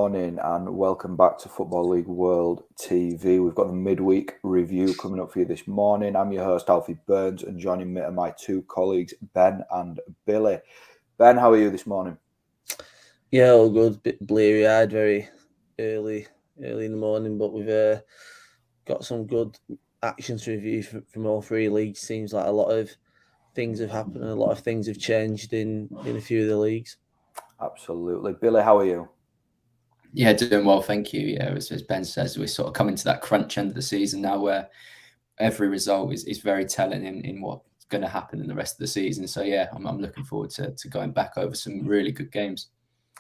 morning and welcome back to Football League World TV. We've got the midweek review coming up for you this morning. I'm your host, Alfie Burns, and joining me are my two colleagues, Ben and Billy. Ben, how are you this morning? Yeah, all good. Bit bleary-eyed, very early in the morning, but we've got some good action to review from all three leagues. Seems like a lot of things have happened and a lot of things have changed in a few of the leagues. Absolutely. Billy, how are you? Yeah, doing well, thank you. Yeah, as Ben says, we're sort of coming to that crunch end of the season now where every result is very telling in what's going to happen in the rest of the season. So, yeah, I'm looking forward to going back over some really good games.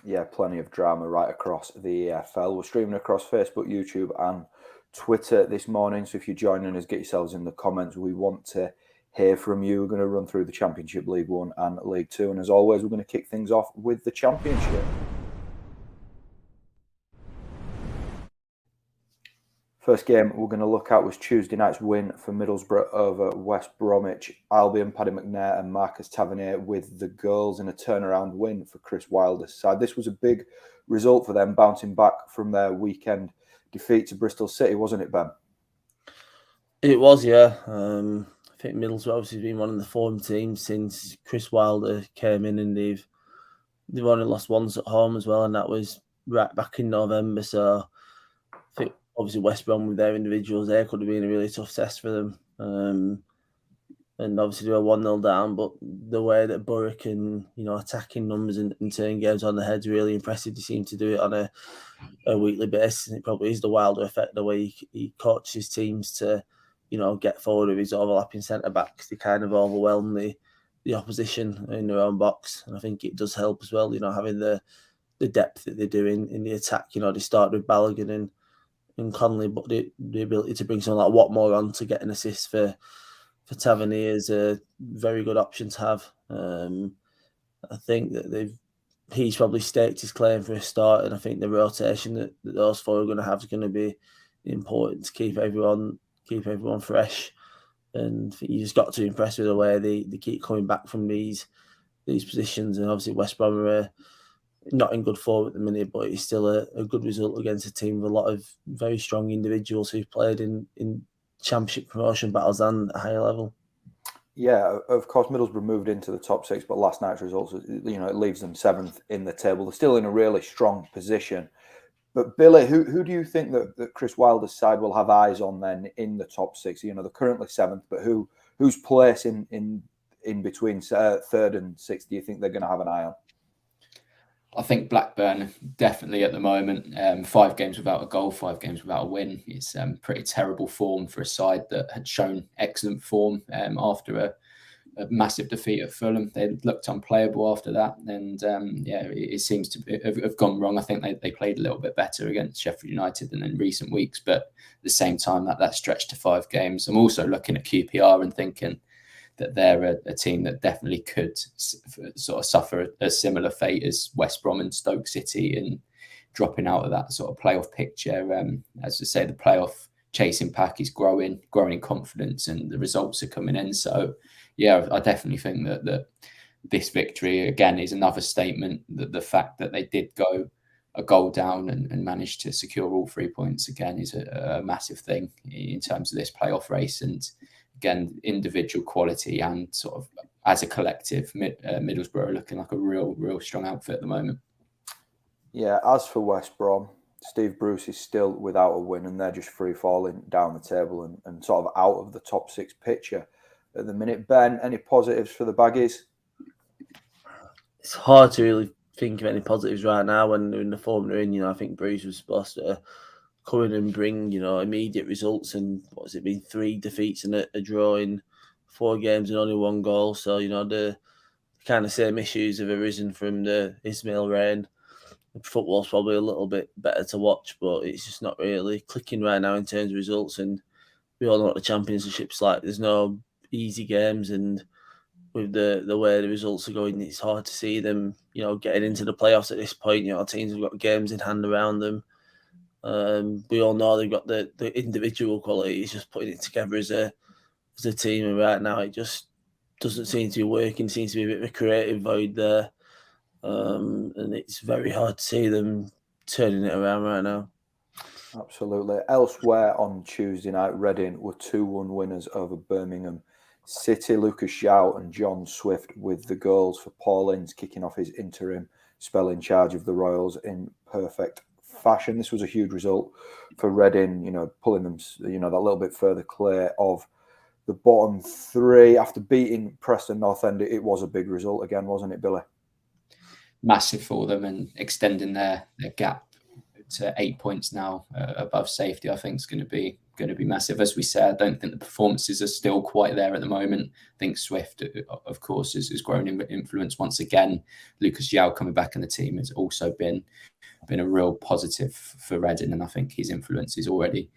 Yeah, plenty of drama right across the EFL. We're streaming across Facebook, YouTube and Twitter this morning. So if you're joining us, get yourselves in the comments. We want to hear from you. We're going to run through the Championship, League One and League Two. And as always, we're going to kick things off with the Championship. First game we're going to look at was Tuesday night's win for Middlesbrough over West Bromwich Albion. Paddy McNair and Marcus Tavernier with the goals in a turnaround win for Chris Wilder's side. This was a big result for them, bouncing back from their weekend defeat to Bristol City, wasn't it, Ben? It was, yeah. I think Middlesbrough obviously been one of the form teams since Chris Wilder came in, and they've only lost once at home as well, and that was right back in November. So I think obviously West Brom with their individuals there could have been a really tough test for them. And obviously they were 1-0 down, but the way that Borough can, attacking numbers and turn games on the head's really impressive. They seem to do it on a weekly basis. And it probably is the Wilder effect, the way he coaches teams to, get forward with his overlapping centre-backs. They kind of overwhelm the opposition in their own box. And I think it does help as well, having the depth that they do in the attack. They start with Balogun and Connolly, but the ability to bring someone like Watmore on to get an assist for Tavernier is a very good option to have. I think that he's probably staked his claim for a start, and I think the rotation that those four are going to have is going to be important to keep everyone fresh. And you just got to impress with the way they keep coming back from these positions. And obviously West Brom are not in good form at the minute, but it's still a good result against a team with a lot of very strong individuals who've played in Championship promotion battles and a higher level. Yeah, of course, Middlesbrough moved into the top six, but last night's results, it leaves them seventh in the table. They're still in a really strong position. But Billy, who do you think that Chris Wilder's side will have eyes on then in the top six? They're currently seventh, but whose place in between third and sixth do you think they're going to have an eye on? I think Blackburn definitely at the moment, 5 games without a goal, 5 games without a win. It's pretty terrible form for a side that had shown excellent form after a massive defeat at Fulham. They looked unplayable after that. And it seems to have gone wrong. I think they played a little bit better against Sheffield United than in recent weeks. But at the same time, that stretched to 5 games. I'm also looking at QPR and thinking that they're a team that definitely could sort of suffer a similar fate as West Brom and Stoke City in dropping out of that sort of playoff picture. As I say, the playoff chasing pack is growing in confidence, and the results are coming in. So, yeah, I definitely think that this victory, again, is another statement that the fact that they did go a goal down and managed to secure all 3 points again is a massive thing in terms of this playoff race. And again, individual quality and sort of as a collective, Middlesbrough are looking like a real strong outfit at the moment. Yeah, as for West Brom, Steve Bruce is still without a win, and they're just free falling down the table and sort of out of the top 6 picture at the minute. Ben, any positives for the Baggies? It's hard to really think of any positives right now when they're in the form they're in. I think Bruce was supposed to come in and bring, immediate results, and what's it been, 3 defeats and a draw in 4 games and only 1 goal. So, the kind of same issues have arisen from the Ismail reign. Football's probably a little bit better to watch, but it's just not really clicking right now in terms of results. And we all know what the Championship's like. There's no easy games, and with the way the results are going, it's hard to see them, getting into the playoffs at this point. Teams have got games in hand around them. We all know they've got the individual quality. It's just putting it together as a team, and right now it just doesn't seem to be working. Seems to be a bit of a creative void there, and it's very hard to see them turning it around right now. Absolutely. Elsewhere on Tuesday night, Reading were 2-1 winners over Birmingham City. Lucas João and John Swift with the goals for Paul Ince kicking off his interim spell in charge of the Royals in perfect fashion. This was a huge result for Reading, pulling them, that little bit further clear of the bottom three. After beating Preston North End, it was a big result again, wasn't it, Billy? Massive for them, and extending their gap to 8 points now above safety, I think is going to be massive. As we said, I don't think the performances are still quite there at the moment. I think Swift, of course, has grown in influence once again. Lucas João coming back in the team has also been a real positive for Reading, and I think his influence is already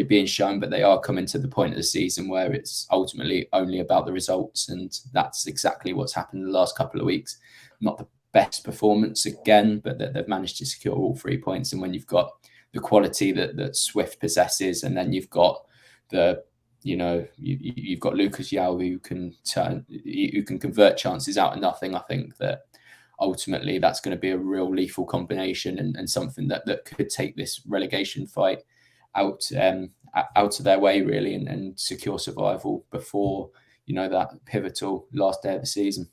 being shown. But they are coming to the point of the season where it's ultimately only about the results, and that's exactly what's happened in the last couple of weeks. Not the best performance again, but they've managed to secure all 3 points. And when you've got the quality that Swift possesses, and then you've got you've got Lucas João who can convert chances out of nothing, I think that ultimately that's going to be a real lethal combination, and something that could take this relegation fight out of their way really, and secure survival before that pivotal last day of the season.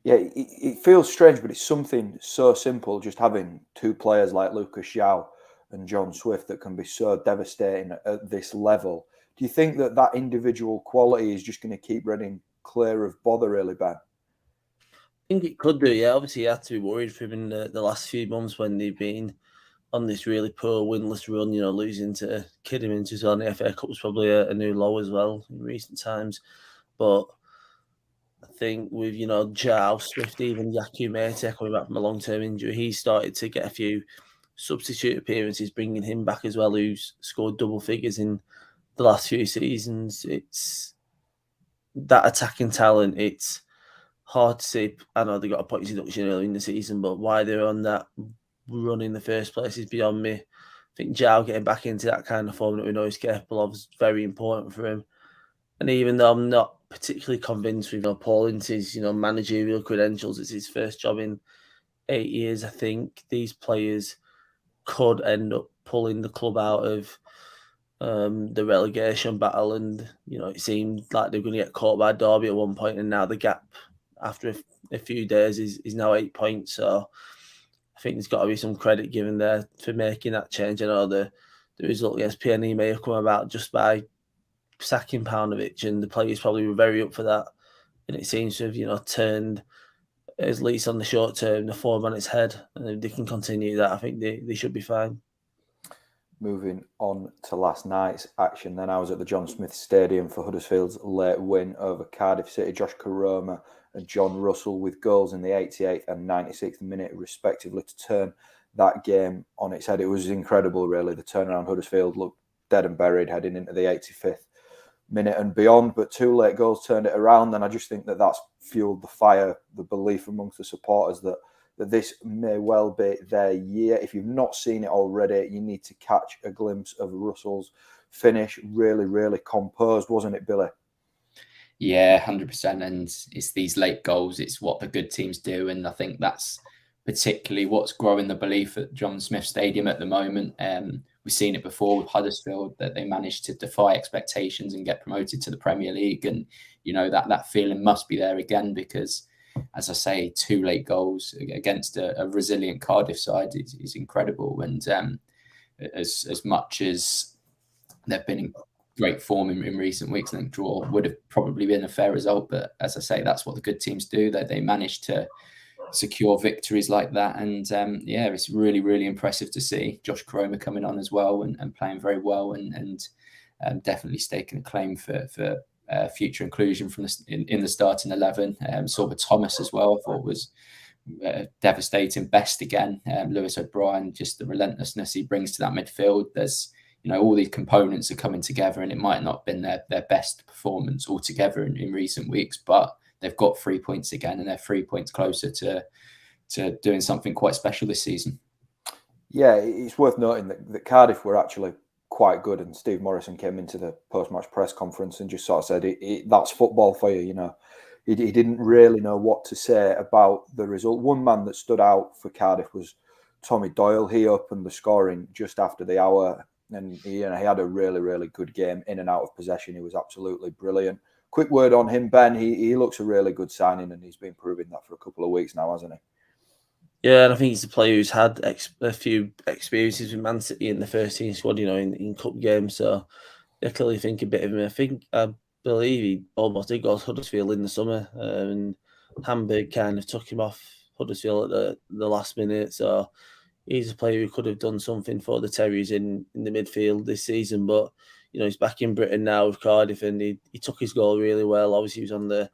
Yeah, it feels strange, but it's something so simple, just having two players like Lucas João and John Swift that can be so devastating at this level. Do you think that individual quality is just going to keep Reading clear of bother, really, Ben? I think it could do, yeah. Obviously, you had to be worried for him in the last few months when they've been on this really poor winless run, losing to Kidderminster as well. And the FA Cup was probably a new low as well in recent times. But I think with, João, Swift, even Yaku Mete coming back from a long-term injury, he started to get a few substitute appearances, bringing him back as well, who's scored double figures in the last few seasons. It's that attacking talent. It's hard to see. I know they got a point deduction early in the season, but why they're on that run in the first place is beyond me. I think João getting back into that kind of form that we know he's capable of is very important for him. And even though I'm not particularly convinced with Paul Ince's managerial credentials, it's his first job in 8 years, I think these players could end up pulling the club out of the relegation battle. And it seemed like they were going to get caught by Derby at one point, and now the gap after a few days is now 8 points. So I think there's got to be some credit given there for making that change. I know the result against PNE may have come about just by sacking Paunovic, and the players probably were very up for that. And it seems to have, turned, at least on the short term, the form on its head. And if they can continue that, I think they should be fine. Moving on to last night's action, then I was at the John Smith Stadium for Huddersfield's late win over Cardiff City. Josh Koroma and John Russell with goals in the 88th and 96th minute, respectively, to turn that game on its head. It was incredible, really. The turnaround. Huddersfield looked dead and buried heading into the 85th minute and beyond, but two late goals turned it around. And I just think that's fueled the fire, the belief amongst the supporters that this may well be their year. If you've not seen it already, you need to catch a glimpse of Russell's finish. Really, really composed, wasn't it, Billy? Yeah, 100%. And it's these late goals. It's what the good teams do. And I think that's particularly what's growing the belief at John Smith Stadium at the moment. We've seen it before with Huddersfield, that they managed to defy expectations and get promoted to the Premier League. And, that feeling must be there again, because, as I say, two late goals against a resilient Cardiff side is incredible. And as much as they've been in great form in recent weeks, I think draw would have probably been a fair result. But as I say, that's what the good teams do. They manage to secure victories like that. And it's really, really impressive to see Josh Koroma coming on as well and playing very well, and definitely staking a claim for future inclusion in the starting 11. Sorba Thomas as well, I thought was devastating. Best again. Lewis O'Brien, just the relentlessness he brings to that midfield. There's all these components are coming together, and it might not have been their best performance altogether in recent weeks, but they've got 3 points again, and they're 3 points closer to doing something quite special this season. Yeah, it's worth noting that Cardiff were actually quite good, and Steve Morrison came into the post-match press conference and just sort of said, that's football for you, He didn't really know what to say about the result. One man that stood out for Cardiff was Tommy Doyle. He opened the scoring just after the hour, and he had a really, really good game in and out of possession. He was absolutely brilliant. Quick word on him, Ben. He looks a really good signing, and he's been proving that for a couple of weeks now, hasn't he? Yeah, and I think he's a player who's had a few experiences with Man City in the first team squad, in cup games. So I clearly think a bit of him. I believe he almost did go to Huddersfield in the summer, and Hamburg kind of took him off Huddersfield at the last minute. So he's a player who could have done something for the Terriers in the midfield this season. But he's back in Britain now with Cardiff, and he took his goal really well. Obviously, he was on the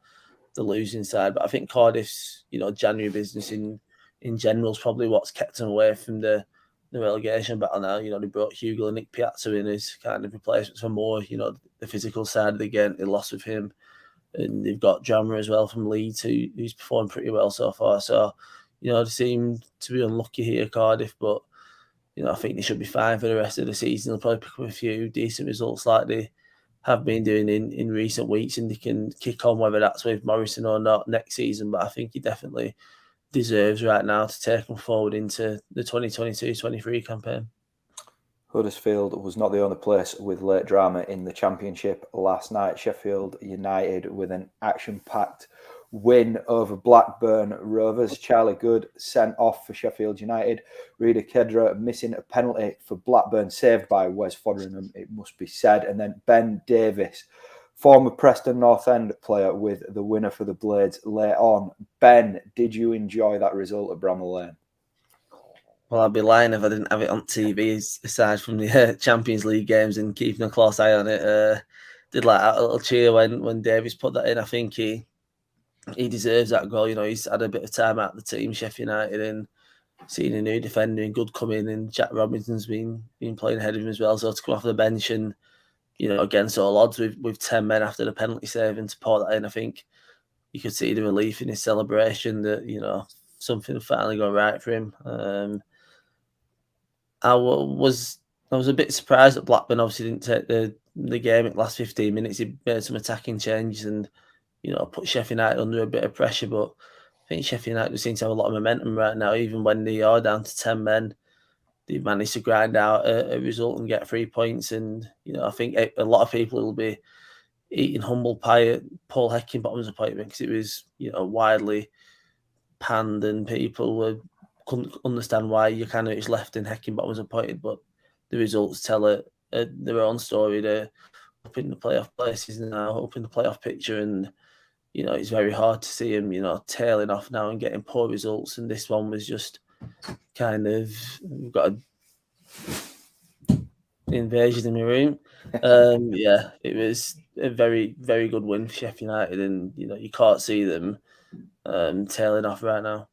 losing side, but I think Cardiff's January business in general is probably what's kept him away from the relegation battle now. They brought Hughes and Nick Piazza in as kind of replacements for more, the physical side of the game. They lost with him. And they've got Drama as well from Leeds, who's performed pretty well so far. So, they seem to be unlucky here, Cardiff, but, I think they should be fine for the rest of the season. They'll probably pick up a few decent results like they have been doing in recent weeks, and they can kick on, whether that's with Morrison or not, next season. But I think he definitely deserves right now to take them forward into the 2022-23 campaign. Huddersfield was not the only place with late drama in the Championship last night. Sheffield United with an action-packed win over Blackburn Rovers. Charlie Good sent off for Sheffield United. Rida Kedra missing a penalty for Blackburn, saved by Wes Foderingham, it must be said. And then Ben Davis, former Preston North End player, with the winner for the Blades late on. Ben, did you enjoy that result at Bramall Lane? Well, I'd be lying if I didn't have it on TV, aside from the Champions League games and keeping a close eye on it. Did like a little cheer when Davis put that in. I think he deserves that goal. He's had a bit of time out of the team, Sheffield United, and seeing a new defender and good come in, and Jack Robinson's been playing ahead of him as well. So to come off the bench and, against all odds with 10 men after the penalty save and to pour that in, I think you could see the relief in his celebration that, something finally gone right for him. I was a bit surprised that Blackburn obviously didn't take the game in the last 15 minutes. He made some attacking changes and, put Sheffield United under a bit of pressure. But I think Sheffield United seem to have a lot of momentum right now. Even when they are down to 10 men, they've managed to grind out a result and get 3 points. And, I think a lot of people will be eating humble pie at Paul Heckingbottom's appointment, because it was, widely panned and people couldn't understand why you kind of just left in Heckingbottom was appointed, but the results tell their own story. They're up in the playoff places now, up in the playoff picture, and it's very hard to see him tailing off now and getting poor results. And this one was just kind of, we've got an invasion in my room. Yeah, it was a very, very good win for Sheffield United, and you can't see them tailing off right now.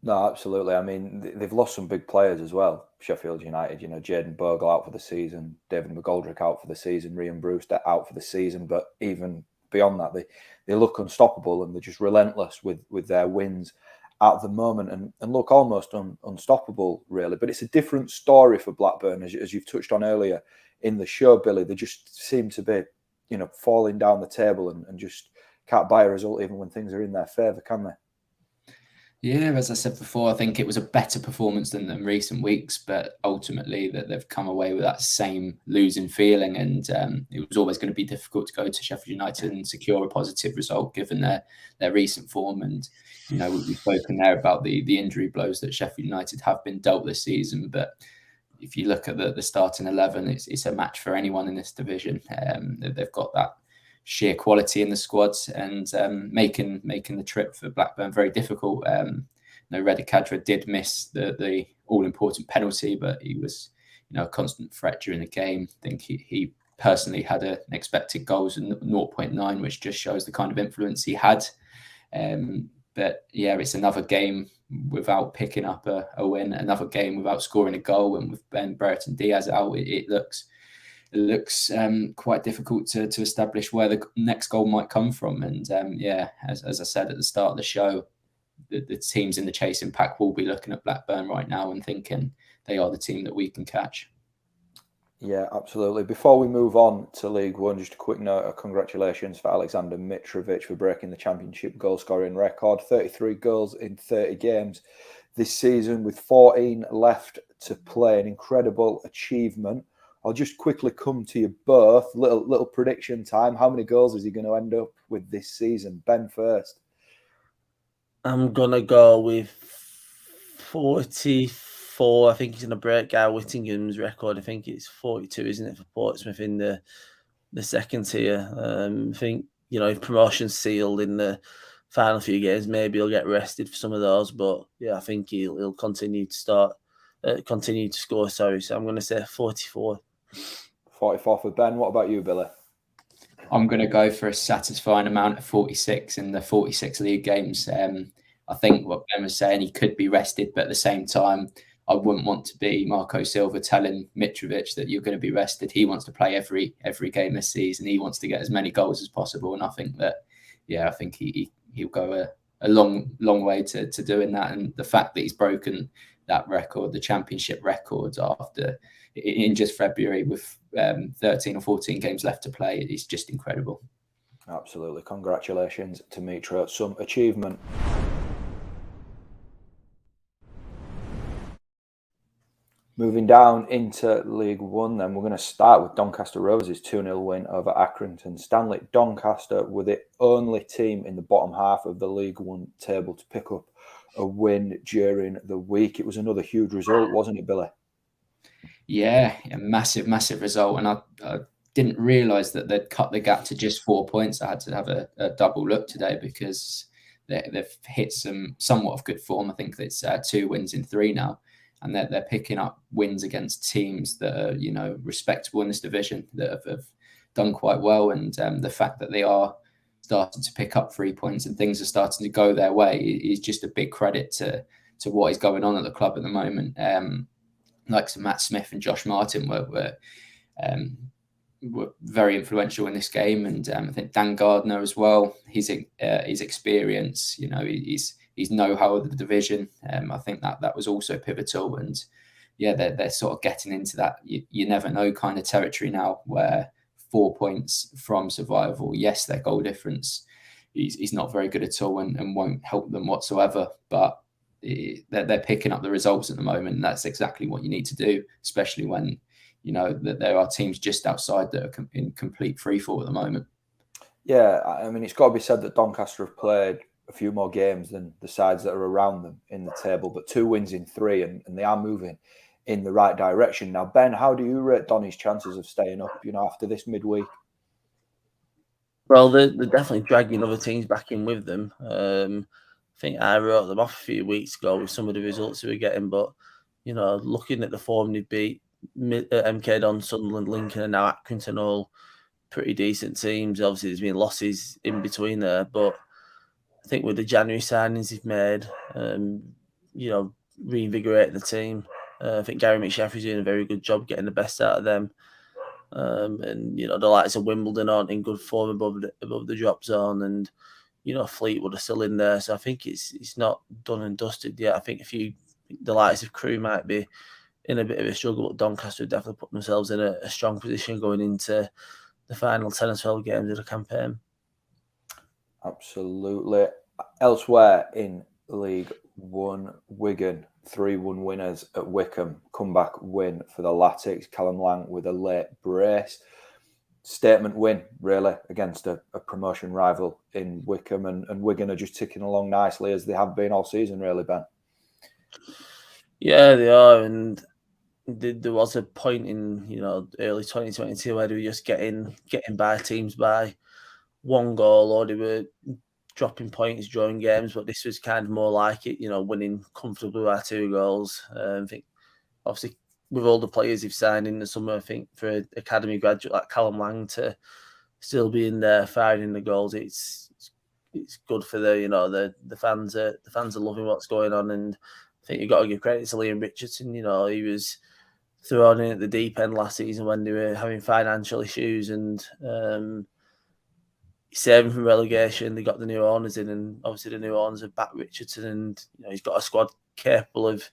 No, absolutely. I mean, they've lost some big players as well, Sheffield United. Jaden Bogle out for the season, David McGoldrick out for the season, Ryan Brewster out for the season. But even beyond that, they look unstoppable, and they're just relentless with their wins at the moment, and look almost unstoppable, really. But it's a different story for Blackburn, as you've touched on earlier in the show, Billy. They just seem to be, falling down the table and just can't buy a result even when things are in their favour, can they? Yeah, as I said before, I think it was a better performance than recent weeks, but ultimately that they've come away with that same losing feeling, and it was always going to be difficult to go to Sheffield United and secure a positive result given their recent form. And we've spoken there about the injury blows that Sheffield United have been dealt this season, but if you look at the starting 11, it's a match for anyone in this division. They've got that sheer quality in the squads, and making the trip for Blackburn very difficult. Rida Kedra did miss the all-important penalty, but he was a constant threat during the game. I think he personally had an expected goals of 0.9, which just shows the kind of influence he had. But yeah, it's another game without picking up a win, another game without scoring a goal, and with Ben Brereton Diaz out, it looks quite difficult to establish where the next goal might come from. And as I said at the start of the show, the teams in the chasing pack will be looking at Blackburn right now and thinking they are the team that we can catch. Yeah, absolutely. Before we move on to League One, just a quick note of congratulations for Aleksandar Mitrovic for breaking the Championship goal scoring record. 33 goals in 30 games this season with 14 left to play. An incredible achievement. I'll just quickly come to you both. Little prediction time. How many goals is he going to end up with this season? Ben first. I'm going to go with 44. I think he's going to break Guy Whittingham's record. I think it's 42, isn't it, for Portsmouth in the second tier. I think, if promotion's sealed in the final few games, maybe he'll get rested for some of those. But yeah, I think he'll continue to score. Sorry, so I'm going to say 44. 44 for Ben. What about you, Billy? I'm going to go for a satisfying amount of 46 in the 46 league games. I think what Ben was saying, he could be rested, but at the same time, I wouldn't want to be Marco Silva telling Mitrovic that you're going to be rested. He wants to play every game this season. He wants to get as many goals as possible, and I think that, I think he'll go a long way to doing that. And the fact that he's broken that record, the championship record, in just February with 13 or 14 games left to play, is just incredible. Absolutely. Congratulations to Mitro. Some achievement. Moving down into League One, then we're going to start with Doncaster Rovers' 2-0 win over Accrington Stanley. Doncaster were the only team in the bottom half of the League One table to pick up a win during the week. It was another huge result, wasn't it, Billy? Yeah, a massive result. And I didn't realise that they'd cut the gap to just 4 points. I had to have a double look today because they've hit some somewhat of good form. I think it's 2 wins in 3 now. And they're picking up wins against teams that are, respectable in this division, that have done quite well. And the fact that they are starting to pick up 3 points and things are starting to go their way is just a big credit to what is going on at the club at the moment. Like Matt Smith and Josh Martin were very influential in this game, and I think Dan Gardner as well. His experience, his know-how of the division. I think that was also pivotal, and they're sort of getting into that you never know kind of territory now, where 4 points from survival. Yes, their goal difference is not very good at all and won't help them whatsoever, but they're picking up the results at the moment, and that's exactly what you need to do, especially when that there are teams just outside that are in complete freefall at the moment. Yeah, I mean, it's got to be said that Doncaster have played a few more games than the sides that are around them in the table, but 2 wins in 3, and they are moving in the right direction. Now, Ben, how do you rate Donny's chances of staying up, after this midweek? Well, they're definitely dragging other teams back in with them. I think I wrote them off a few weeks ago with some of the results they were getting, but looking at the form they beat, MK Don, Sunderland, Lincoln, and now Accrington, all pretty decent teams. Obviously, there's been losses in between there, but I think with the January signings they've made, reinvigorating the team. I think Gary McSheffrey's doing a very good job getting the best out of them. And the likes of Wimbledon aren't in good form above the drop zone, and Fleetwood are still in there. So I think it's not done and dusted yet. I think the likes of Crewe might be in a bit of a struggle, but Doncaster have definitely put themselves in a strong position going into the final 10 or 12 games of the campaign. Absolutely. Elsewhere in League One, Wigan 3-1 winners at Wycombe. Comeback win for the Latics. Callum Lang with a late brace. Statement win, really, against a promotion rival in Wycombe. And Wigan are just ticking along nicely, as they have been all season, really, Ben. Yeah, they are. And there was a point in, early 2022 where they were just getting by teams by 1 goal, or they were dropping points, drawing games, but this was kind of more like it, winning comfortably by 2 goals. I think, obviously, with all the players you've signed in the summer, I think for an academy graduate like Callum Lang to still be in there firing the goals, it's good for the fans. The fans are loving what's going on, and I think you've got to give credit to Liam Richardson. He was thrown in at the deep end last season when they were having financial issues, and saving from relegation. They got the new owners in, and obviously the new owners have backed Richardson, and he's got a squad capable of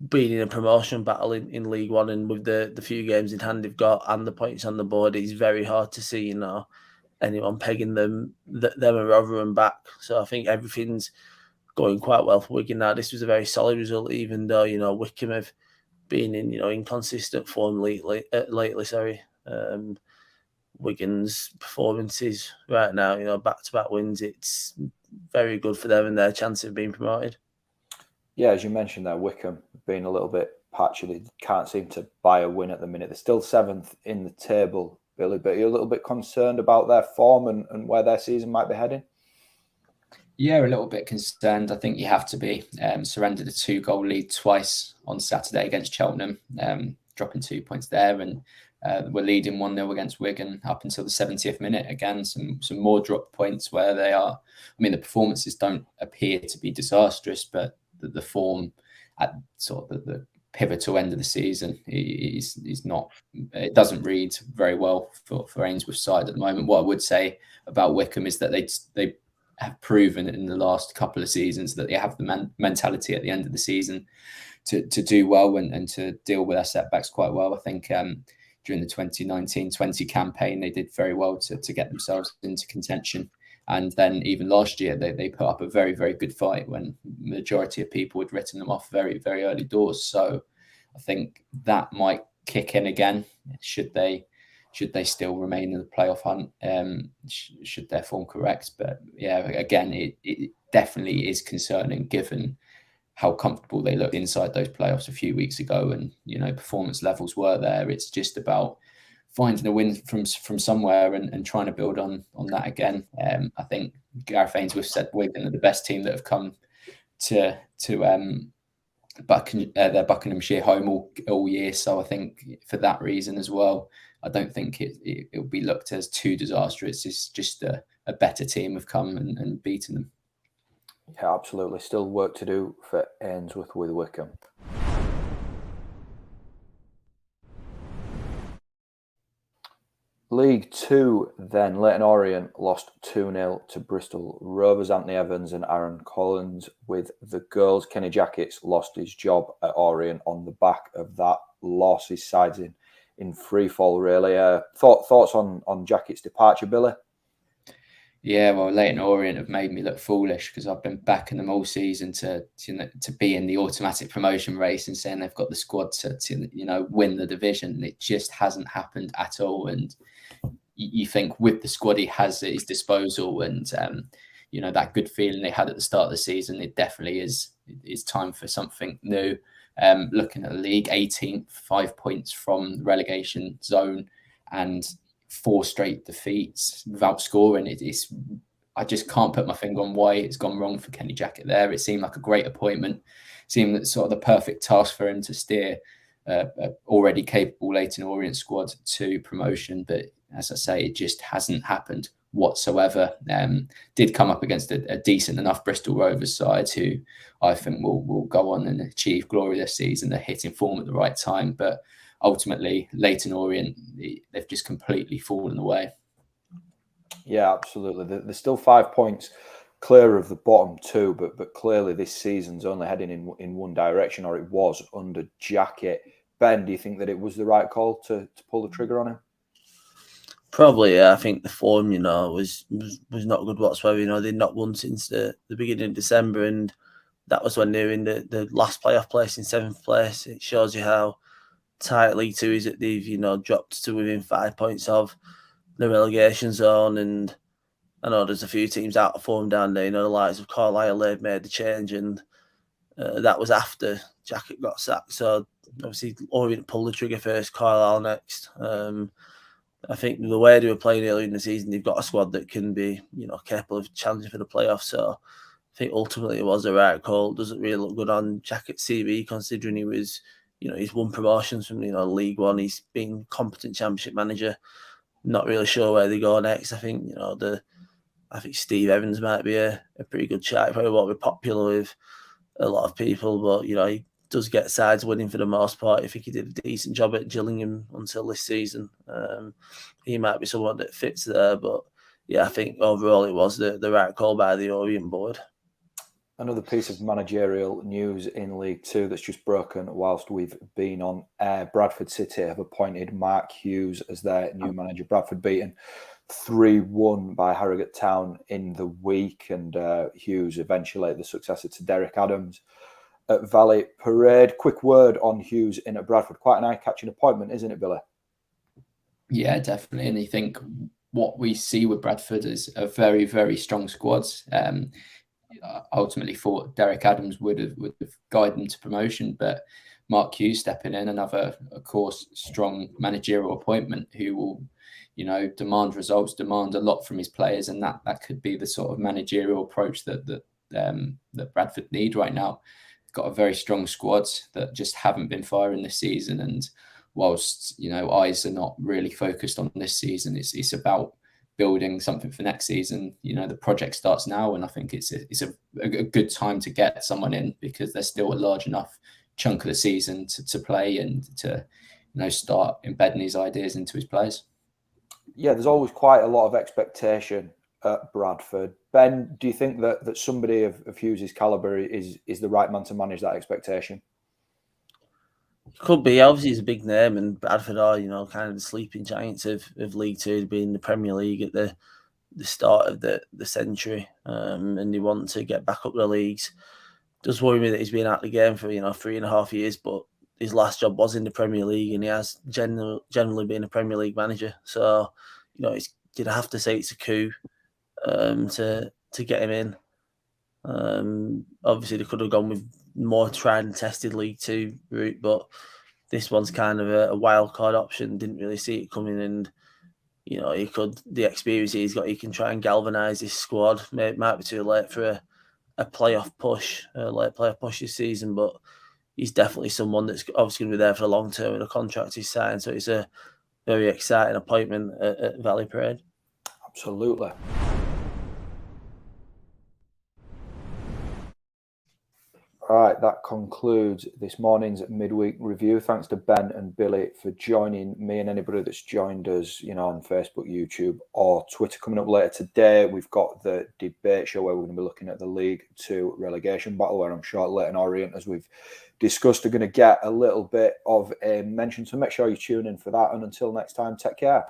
being in a promotion battle in League One. And with the few games in hand they've got and the points on the board, it's very hard to see anyone pegging them and Rotherham back. So I think everything's going quite well for Wigan now. This was a very solid result, even though, Wycombe have been in, inconsistent form lately. Wigan's performances right now, back-to-back wins, it's very good for them and their chance of being promoted. Yeah, as you mentioned there, Wycombe being a little bit patchy. They can't seem to buy a win at the minute. They're still 7th in the table, Billy, but you're a little bit concerned about their form and where their season might be heading? Yeah, a little bit concerned. I think you have to be. Surrendered a 2-goal lead twice on Saturday against Cheltenham, dropping 2 points there, and we're leading 1-0 against Wigan up until the 70th minute. Again, some more drop points where they are. I mean, the performances don't appear to be disastrous, but the form at sort of the pivotal end of the season is not. It doesn't read very well for Ainsworth's side at the moment. What I would say about Wycombe is that they have proven in the last couple of seasons that they have the mentality at the end of the season to do well and to deal with their setbacks quite well. I think during the 2019-20 campaign, they did very well to get themselves into contention. And then even last year, they put up a very, very good fight when the majority of people had written them off very, very early doors. So I think that might kick in again, should they still remain in the playoff hunt, should their form correct. But yeah, again, it definitely is concerning given how comfortable they looked inside those playoffs a few weeks ago, and performance levels were there. It's just about finding a win from somewhere and trying to build on that again. I think Gareth Ainsworth said Wigan are the best team that have come to their Buckinghamshire home all year. So I think for that reason as well, I don't think it will be looked as too disastrous. It's just a better team have come and beaten them. Yeah, absolutely. Still work to do for Ainsworth with Wycombe. League Two, then, Leyton Orient lost 2-0 to Bristol Rovers. Anthony Evans and Aaron Collins with the girls. Kenny Jackett lost his job at Orient on the back of that loss. His side's in free fall, really. Thoughts on Jackett's departure, Billy? Yeah, well, Leyton Orient have made me look foolish because I've been backing them all season to be in the automatic promotion race and saying they've got the squad to win the division. It just hasn't happened at all. And you think with the squad he has at his disposal and that good feeling they had at the start of the season, it definitely is time for something new. Looking at the league, 18th, 5 points from the relegation zone, and 4 straight defeats without scoring. I just can't put my finger on why it's gone wrong for Kenny Jackett there. It seemed like a great appointment. It seemed that sort of the perfect task for him to steer already capable Leyton Orient squad to promotion. But as I say, it just hasn't happened whatsoever. Did come up against a decent enough Bristol Rovers side who I think will go on and achieve glory this season. They're hitting form at the right time, but ultimately, Leyton Orient, they've just completely fallen away. Yeah, absolutely. There's still 5 points clear of the bottom two, but clearly this season's only heading in one direction, or it was under Jackett. Ben, do you think that it was the right call to pull the trigger on him? Probably, yeah. I think the form, was not good whatsoever. They'd not won since the beginning of December, and that was when they were in the last playoff place in 7th place. It shows you how tight League Two is that they've dropped to within 5 points of the relegation zone. And I know there's a few teams out of form down there. The likes of Carlisle, they've made the change, and that was after Jackett got sacked. So obviously Orient pulled the trigger first, Carlisle next. I think the way they were playing earlier in the season, they've got a squad that can be capable of challenging for the playoffs. So I think ultimately it was the right call. It doesn't really look good on Jackett's CV, considering he was he's won promotions from League One. He's been competent Championship manager. Not really sure where they go next. I think I think Steve Evans might be a pretty good shot. Probably won't be popular with a lot of people, but he does get sides winning for the most part. I think he did a decent job at Gillingham until this season. He might be someone that fits there, but yeah, I think overall it was the right call by the Orient board. Another piece of managerial news in League Two that's just broken whilst we've been on air. Bradford City have appointed Mark Hughes as their new manager. Bradford beaten 3-1 by Harrogate Town in the week, and Hughes eventually the successor to Derek Adams at Valley Parade. Quick word on Hughes in at Bradford. Quite an eye-catching appointment, isn't it, Billy? Yeah, definitely. And I think what we see with Bradford is a very, very strong squad. Ultimately thought Derek Adams would have guided them to promotion, but Mark Hughes stepping in, another, of course, strong managerial appointment who will, demand results, demand a lot from his players, and that could be the sort of managerial approach that Bradford need right now. Got a very strong squad that just haven't been firing this season, and whilst eyes are not really focused on this season, it's about building something for next season. The project starts now, and I think it's a good time to get someone in because there's still a large enough chunk of the season to play and to start embedding these ideas into his players. Yeah, there's always quite a lot of expectation at Bradford. Ben, do you think that somebody of Hughes' calibre is the right man to manage that expectation? Could be. Obviously, he's a big name, and Bradford are, kind of the sleeping giants of League Two, to be in the Premier League at the start of the century, and they want to get back up the leagues. Does worry me that he's been out of the game for 3.5 years, but his last job was in the Premier League, and he has generally been a Premier League manager. So, you'd have to say it's a coup to get him in. Obviously, they could have gone with more tried and tested League Two route, but this one's kind of a wild card option. Didn't really see it coming, and the experience he's got, he can try and galvanise his squad. It might be too late for a playoff push, a late playoff push this season, but he's definitely someone that's obviously going to be there for the long term with a contract he's signed. So it's a very exciting appointment at Valley Parade. Absolutely. All right, that concludes this morning's midweek review. Thanks to Ben and Billy for joining me and anybody that's joined us, on Facebook, YouTube, or Twitter. Coming up later today, we've got the debate show where we're going to be looking at the League Two relegation battle, where I'm sure Leighton and Orient, as we've discussed, are going to get a little bit of a mention. So make sure you tune in for that. And until next time, take care.